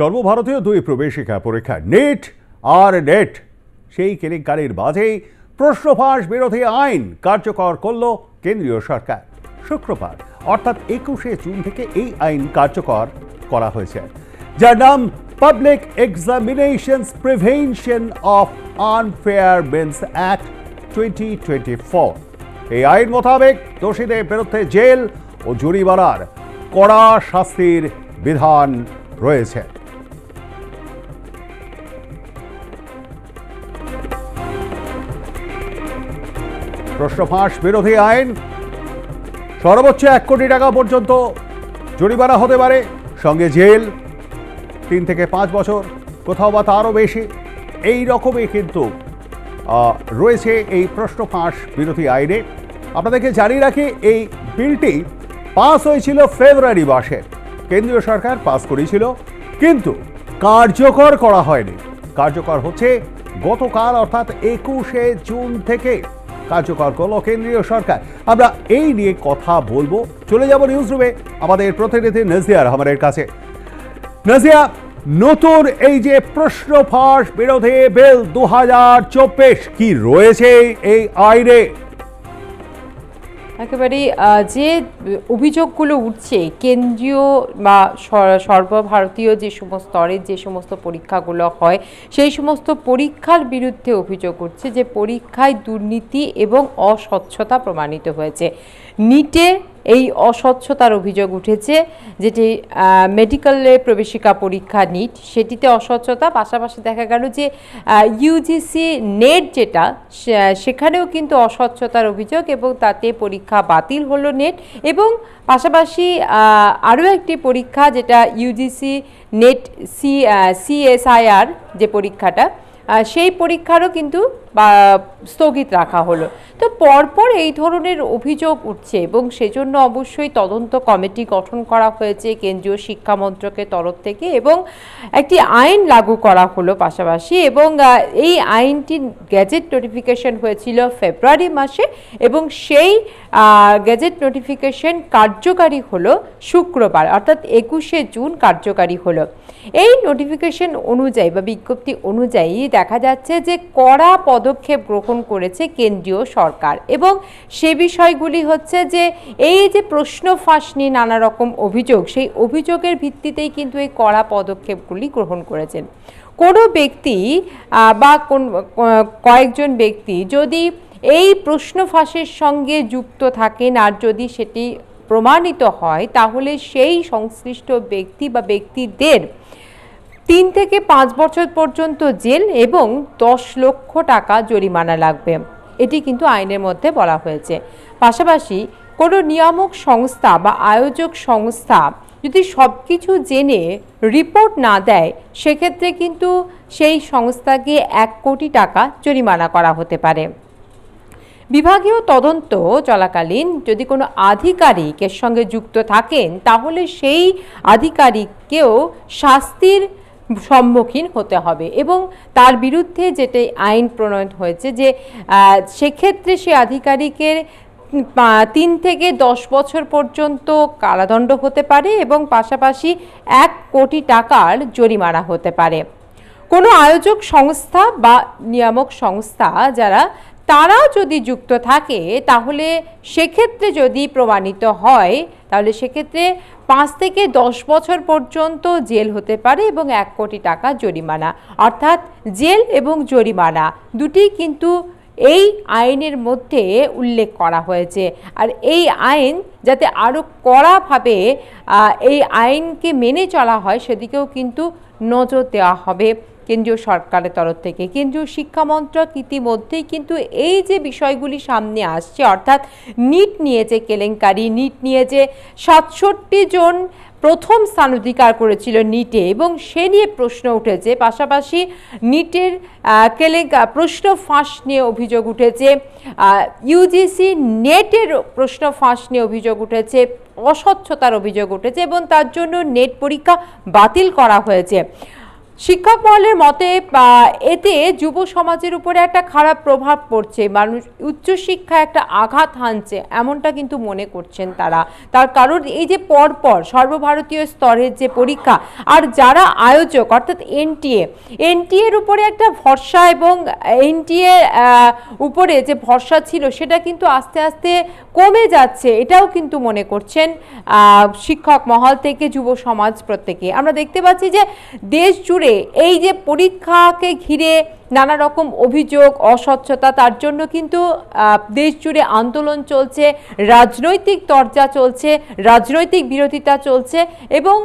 সর্বভারতীয় দুই প্রবেশিকা পরীক্ষা নিট আর নেট সেই কেলেঙ্কারির মাঝেই প্রশ্ন ফাঁস বিরোধী আইন কার্যকর করল কেন্দ্রীয় সরকার। শুক্রবার অর্থাৎ 21শে জুন থেকে এই আইন কার্যকর করা হয়েছে, যার নাম public examinations prevention of unfair means act 2024। এই আইন মোতাবেক দোষীদের বিরুদ্ধে জেল ও জরিমানার কড়া শাস্তির বিধান রয়েছে। প্রশ্ন ফাঁস বিরোধী আইন সর্বোচ্চ 1 কোটি টাকা পর্যন্ত জরিমানা হতে পারে, সঙ্গে জেল 3 থেকে 5 বছর, কোথাও বা তারও বেশি। এই রকমই কিন্তু রয়েছে এই প্রশ্ন ফাঁস বিরোধী আইনে। আপনাদেরকে জানিয়ে রাখি, এই বিলটি পাস হয়েছিল ফেব্রুয়ারি মাসে, কেন্দ্রীয় সরকার পাস করেছিল, কিন্তু কার্যকর করা হয়নি। কার্যকর হচ্ছে গতকাল অর্থাৎ 21শে জুন থেকে কার্যকর করল কেন্দ্রীয় সরকার। আমরা এই নিয়ে কথা বলবো, চলে যাব নিউজ রুমে আমাদের প্রতিনিধি নাজিয়া রহমানের কাছে। নাজিয়া, নতুন এই যে প্রশ্ন ফাঁস বিরোধী বিল 2024 কি রয়েছে এই আইনে? একেবারে যে অভিযোগগুলো উঠছে কেন্দ্রীয় বা সর্বভারতীয় যে সমস্ত স্তরের যে সমস্ত পরীক্ষাগুলো হয় সেই সমস্ত পরীক্ষার বিরুদ্ধে অভিযোগ উঠছে যে পরীক্ষায় দুর্নীতি এবং অস্বচ্ছতা প্রমাণিত হয়েছে। নিটে এই অস্বচ্ছতার অভিযোগ উঠেছে, যেটি মেডিকেলের প্রবেশিকা পরীক্ষা নিট, সেটিতে অস্বচ্ছতা। পাশাপাশি দেখা গেল যে ইউজিসি নেট যেটা, সেখানেও কিন্তু অস্বচ্ছতার অভিযোগ এবং তাতে পরীক্ষা বাতিল হলো নেট। এবং পাশাপাশি আরও একটি পরীক্ষা যেটা ইউজিসি নেট সিএসআইআর যে পরীক্ষাটা, সেই পরীক্ষারও কিন্তু স্থগিত রাখা হলো। তো পরপর এই ধরনের অভিযোগ উঠছে এবং সেজন্য অবশ্যই তদন্ত কমিটি গঠন করা হয়েছে কেন্দ্রীয় শিক্ষা মন্ত্রকের তরফ থেকে এবং একটি আইন লাগু করা হলো পাশাপাশি। এবং এই আইনটির গেজেট নোটিফিকেশন হয়েছিল ফেব্রুয়ারি মাসে এবং সেই গেজেট নোটিফিকেশন কার্যকারী হলো শুক্রবার অর্থাৎ 21শে জুন কার্যকারী হলো। এই নোটিফিকেশন অনুযায়ী বা বিজ্ঞপ্তি অনুযায়ী দেখা যাচ্ছে যে কড়া পদক্ষেপ গ্রহণ করেছে কেন্দ্রীয় সরকার এবং সে বিষয়গুলি হচ্ছে যে এই যে প্রশ্ন ফাঁস নিয়ে নানা রকম অভিযোগ, সেই অভিযোগের ভিত্তিতেই কিন্তু এই কড়া পদক্ষেপগুলি গ্রহণ করেছেন। কোনো ব্যক্তি বা কয়েকজন ব্যক্তি যদি এই প্রশ্ন ফাঁসের সঙ্গে যুক্ত থাকেন আর যদি সেটি প্রমাণিত হয়, তাহলে সেই সংশ্লিষ্ট ব্যক্তি বা ব্যক্তিদের 3 থেকে 5 বছর পর্যন্ত জেল এবং 10 লক্ষ টাকা জরিমানা লাগবে, এটি কিন্তু আইনের মধ্যে বলা হয়েছে। পাশাপাশি কোনো নিয়ামক সংস্থা বা আয়োজক সংস্থা যদি সব কিছু জেনে রিপোর্ট না দেয়, সেক্ষেত্রে কিন্তু সেই সংস্থাকে 1 কোটি টাকা জরিমানা করা হতে পারে। বিভাগীয় তদন্ত চলাকালীন যদি কোনো আধিকারিক এর সঙ্গে যুক্ত থাকেন, তাহলে সেই আধিকারিককেও শাস্তির সম্মুখীন হতে হবে এবং তার বিরুদ্ধে যেটা আইন প্রণয়ন হয়েছে যে সেক্ষেত্রে সে আধিকারিকের 3 থেকে 10 বছর পর্যন্ত কারাদণ্ড হতে পারে এবং পাশাপাশি 1 কোটি টাকার জরিমানা হতে পারে। কোনো আয়োজক সংস্থা বা নিয়ামক সংস্থা তারা যদি যুক্ত থাকে, তাহলে সেক্ষেত্রে যদি প্রমাণিত হয়, তাহলে সেক্ষেত্রে 5 থেকে 10 বছর পর্যন্ত জেল হতে পারে এবং 1 কোটি টাকা জরিমানা। অর্থাৎ জেল এবং জরিমানা দুটি কিন্তু এই আইনের মধ্যে উল্লেখ করা হয়েছে। আর এই আইন যাতে আরও কড়াভাবে এই আইনকে মেনে চলা হয়, সেদিকেও কিন্তু নজর দেওয়া হবে কেন্দ্রীয় সরকারের তরফ থেকে। কেন্দ্রীয় শিক্ষা মন্ত্রক ইতিমধ্যেই কিন্তু এই যে বিষয়গুলি সামনে আসছে, অর্থাৎ নিট নিয়ে যে কেলেঙ্কারি, নিট নিয়ে যে 67 জন প্রথম স্থান অধিকার করেছিল নিটে এবং সে নিয়ে প্রশ্ন উঠেছে, পাশাপাশি নিটের প্রশ্ন ফাঁস নিয়ে অভিযোগ উঠেছে, ইউজিসি নেটের প্রশ্ন ফাঁস নিয়ে অভিযোগ উঠেছে, অস্বচ্ছতার অভিযোগ উঠেছে এবং তার জন্য নেট পরীক্ষা বাতিল করা হয়েছে। শিক্ষক মহলের মতে এতে যুব সমাজের উপরে একটা খারাপ প্রভাব পড়ছে, মানুষ উচ্চশিক্ষা একটা আঘাত হানছে এমনটা কিন্তু মনে করছেন তারা। তার কারণ এই যে পরপর সর্বভারতীয় স্তরের যে পরীক্ষা, আর যারা আয়োজক অর্থাৎ এনটিএর উপরে একটা ভরসা এবং এনটিএ উপরে যে ভরসা ছিল সেটা কিন্তু আস্তে আস্তে কমে যাচ্ছে, এটাও কিন্তু মনে করছেন শিক্ষক মহল থেকে যুব সমাজ প্রত্যেকে। আমরা দেখতে পাচ্ছি যে দেশ জুড়ে এই যে পরীক্ষাকে ঘিরে নানা রকম অভিযোগ, অস্বচ্ছতা, তার জন্য কিন্তু দেশ জুড়ে আন্দোলন চলছে, রাজনৈতিক তরজা চলছে, রাজনৈতিক বিরোধিতা চলছে এবং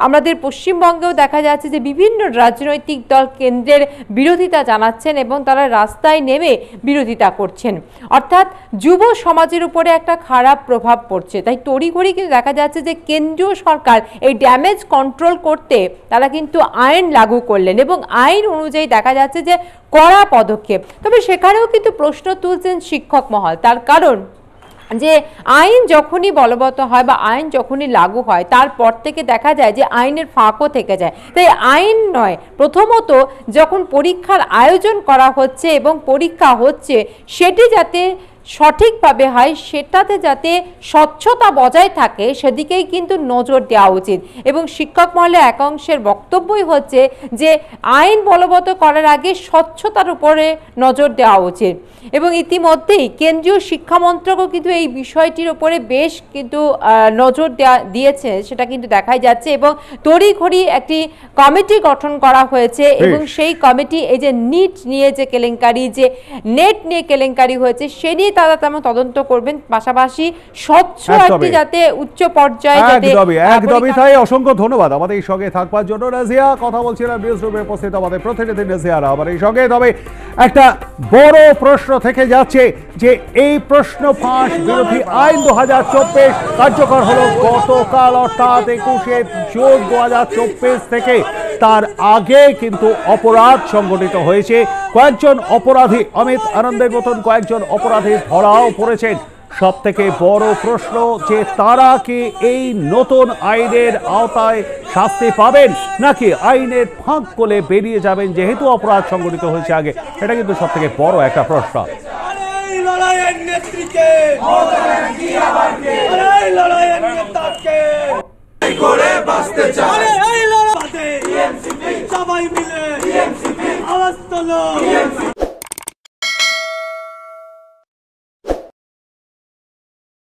আমাদের পশ্চিমবঙ্গেও দেখা যাচ্ছে যে বিভিন্ন রাজনৈতিক দল কেন্দ্রের বিরোধিতা জানাচ্ছেন এবং তারা রাস্তায় নেমে বিরোধিতা করছেন। অর্থাৎ যুব সমাজের উপরে একটা খারাপ প্রভাব পড়ছে। তাই তড়িঘড়ি কিন্তু দেখা যাচ্ছে যে কেন্দ্রীয় সরকার এই ড্যামেজ কন্ট্রোল করতে তারা কিন্তু আইন লাগু করলেন এবং আইন অনুযায়ী দেখা যাচ্ছে যে কড়া পদক্ষেপ। তবে সেখানেও কিন্তু প্রশ্ন তুলছেন শিক্ষক মহল, তার কারণ যে আইন যখনই বলবৎ হয় বা আইন যখনই লাগু হয় তারপর থেকে দেখা যায় যে আইনের ফাঁকও থেকে যায়। তাই আইন নয়, প্রথমত যখন পরীক্ষার আয়োজন করা হচ্ছে এবং পরীক্ষা হচ্ছে সেটি যাতে সঠিকভাবে হয়, সেটাতে যাতে স্বচ্ছতা বজায় থাকে সেদিকেই কিন্তু নজর দেওয়া উচিত। এবং শিক্ষক মহলে একাংশের বক্তব্যই হচ্ছে যে আইন বলবৎ করার আগে স্বচ্ছতার উপরে নজর দেওয়া উচিত। এবং ইতিমধ্যেই কেন্দ্রীয় শিক্ষা মন্ত্রকও কিন্তু এই বিষয়টির উপরে বেশ কিন্তু নজর দিয়েছে, সেটা কিন্তু দেখাই যাচ্ছে এবং তড়িঘড়ি একটি কমিটি গঠন করা হয়েছে এবং সেই কমিটি এই যে নিট নিয়ে যে কেলেঙ্কারি, যে নেট নিয়ে কেলেঙ্কারি হয়েছে সে নিয়ে তারা তেমন তদন্ত করবেন, পাশাপাশি স্বচ্ছ একটি যাতে উচ্চ পর্যায়ে একদমই তাই। অসংখ্য ধন্যবাদ আমাদের এই সঙ্গে থাকবার জন্য নাজিয়া। কথা বলছিলাম নিউজ রুমে উপস্থিত আমাদের প্রতিনিধি নাজিয়ারা আমার এই সঙ্গে। তবে একটা বড় প্রশ্ন থেকে যাচ্ছে যে এই প্রশ্ন ফাঁস বিরোধী আইন 2024 কার্যকর হলো গতকাল অর্থাৎ 21শে জুন 2024 থেকে। তার আগে কিন্তু অপরাধ সংগঠিত হয়েছে, কয়েকজন অপরাধী অমিত আনন্দের মতন কয়েকজন অপরাধী ধরাও পড়েছেন। সব থেকে বড় প্রশ্ন যে তারা কি এই নতুন আইনের আওতায় শাস্তি পাবেন নাকি আইনের ফাঁক গলে বেরিয়ে যাবেন যেহেতু অপরাধ সংগঠিত হয়েছে আগে, এটা কিন্তু সব থেকে বড় একটা প্রশ্ন। সবাই মিলে আওয়াজ তোলো।